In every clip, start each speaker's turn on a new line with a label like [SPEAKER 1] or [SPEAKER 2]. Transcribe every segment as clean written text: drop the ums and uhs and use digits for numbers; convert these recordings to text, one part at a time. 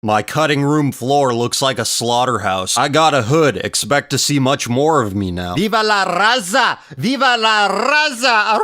[SPEAKER 1] My cutting room floor looks like a slaughterhouse. I got a hood. Expect to see much more of me now. Viva la raza! Viva la raza!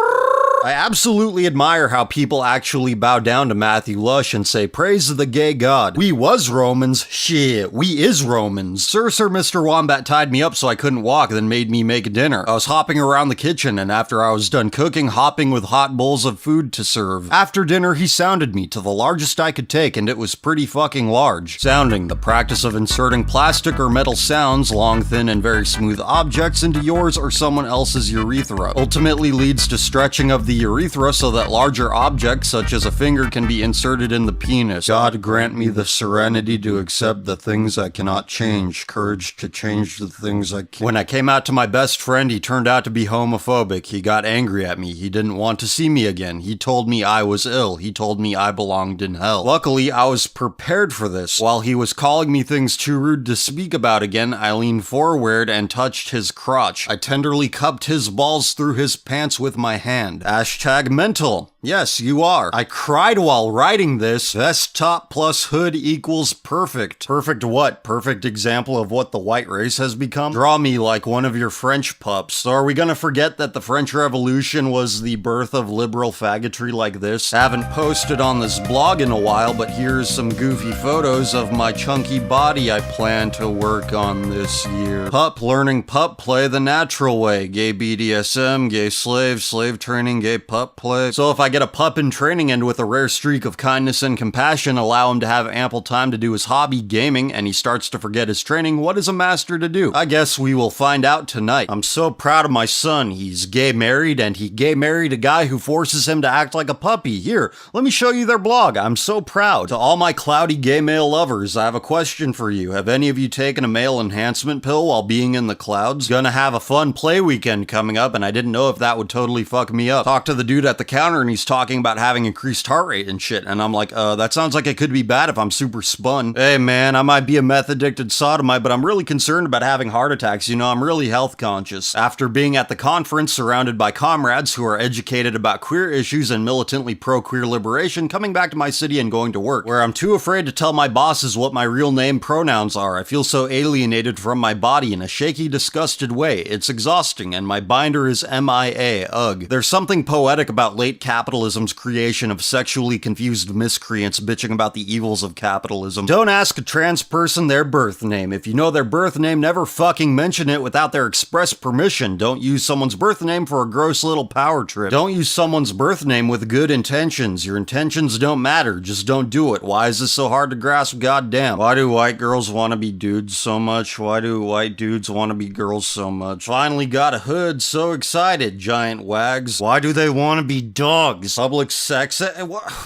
[SPEAKER 1] I absolutely admire how people actually bow down to Matthew Lush and say, praise the gay god. We was Romans. Shit, we is Romans. Sir, Mr. Wombat tied me up so I couldn't walk, then made me make dinner. I was hopping around the kitchen, and after I was done cooking, hopping with hot bowls of food to serve. After dinner, he sounded me to the largest I could take, and it was pretty fucking large. Sounding, the practice of inserting plastic or metal sounds, long, thin, and very smooth objects into yours or someone else's urethra, ultimately leads to stretching of the urethra so that larger objects such as a finger can be inserted in the penis. God grant me the serenity to accept the things I cannot change, courage to change the things I can. When I came out to my best friend, he turned out to be homophobic. He got angry at me. He didn't want to see me again. He told me I was ill. He told me I belonged in hell. Luckily, I was prepared for this. While he was calling me things too rude to speak about again, I leaned forward and touched his crotch. I tenderly cupped his balls through his pants with my hand. Hashtag mental. Yes, you are. I cried while writing this. Vest top plus hood equals perfect. Perfect what? Perfect example of what the white race has become? Draw me like one of your French pups. So are we gonna forget that the French Revolution was the birth of liberal faggotry like this? Haven't posted on this blog in a while, but here's some goofy photos of my chunky body I plan to work on this year. Pup learning pup play the natural way. Gay BDSM, gay slave training, gay pup play. So if I get a pup in training and with a rare streak of kindness and compassion allow him to have ample time to do his hobby, gaming, and he starts to forget his training, what is a master to do? I guess we will find out tonight. I'm so proud of my son. He's gay married, and he gay married a guy who forces him to act like a puppy. Here, let me show you their blog. I'm so proud. To all my cloudy gay male lovers, I have a question for you. Have any of you taken a male enhancement pill while being in the clouds? Gonna have a fun play weekend coming up, and I didn't know if that would totally fuck me up. Talked to the dude at the counter, and he's talking about having increased heart rate and shit, and I'm like, that sounds like it could be bad if I'm super spun. Hey man, I might be a meth addicted sodomite, but I'm really concerned about having heart attacks. You know, I'm really health conscious. After being at the conference surrounded by comrades who are educated about queer issues and militantly pro-queer liberation, coming back to my city and going to work, where I'm too afraid to tell my bosses what my real name pronouns are. I feel so alienated from my body in a shaky, disgusted way. It's exhausting, and my binder is MIA. Ugh. There's something poetic about late capitalism's creation of sexually confused miscreants bitching about the evils of capitalism. Don't ask a trans person their birth name. If you know their birth name, never fucking mention it without their express permission. Don't use someone's birth name for a gross little power trip. Don't use someone's birth name with good intentions. Your intentions don't matter. Just don't do it. Why is this so hard to grasp? Goddamn. Why do white girls want to be dudes so much? Why do white dudes want to be girls so much? Finally got a hood. So excited, giant wags. Why do they want to be dogs? Public sex?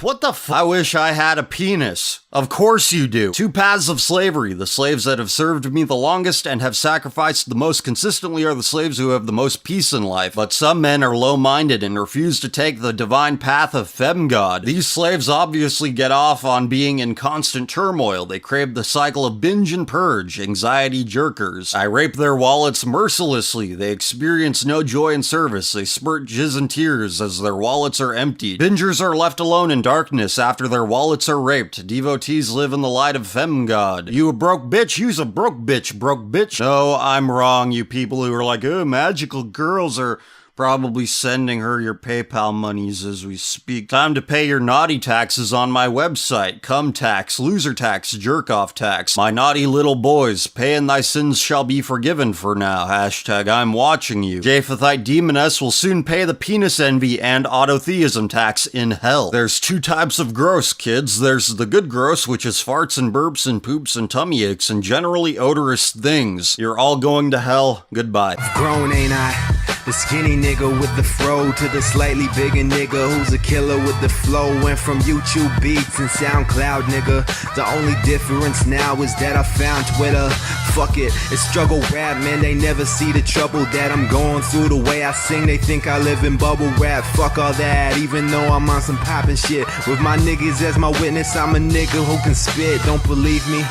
[SPEAKER 1] What the f- I wish I had a penis. Of course you do. Two paths of slavery. The slaves that have served me the longest and have sacrificed the most consistently are the slaves who have the most peace in life. But some men are low-minded and refuse to take the divine path of FEMGod. These slaves obviously get off on being in constant turmoil. They crave the cycle of binge and purge, anxiety jerkers. I rape their wallets mercilessly. They experience no joy in service. They spurt jizz and tears as their wallets are emptied. Bingers are left alone in darkness after their wallets are raped. Devotees live in the light of FEMGod. You a broke bitch? Use a broke bitch. No, I'm wrong, you people who are like, oh, magical girls are probably sending her your PayPal monies as we speak. Time to pay your naughty taxes on my website. Cum tax, loser tax, jerk-off tax. My naughty little boys, pay and thy sins shall be forgiven for now. Hashtag I'm watching you. Japhethite demoness will soon pay the penis envy and autotheism tax in hell. There's two types of gross, kids. There's the good gross, which is farts and burps and poops and tummy aches and generally odorous things. You're all going to hell. Goodbye.
[SPEAKER 2] Grown, ain't I? The skinny nigga with the fro to the slightly bigger nigga who's a killer with the flow. Went from YouTube beats and SoundCloud, nigga. The only difference now is that I found Twitter. Fuck it, it's struggle rap, man. They never see the trouble that I'm going through. The way I sing, they think I live in bubble wrap. Fuck all that, even though I'm on some poppin' shit. With my niggas as my witness, I'm a nigga who can spit. Don't believe me?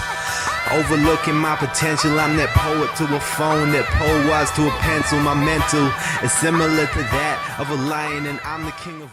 [SPEAKER 2] Overlooking my potential, I'm that poet to a phone, that poet was to a pencil. My mental is similar to that of a lion, and I'm the king of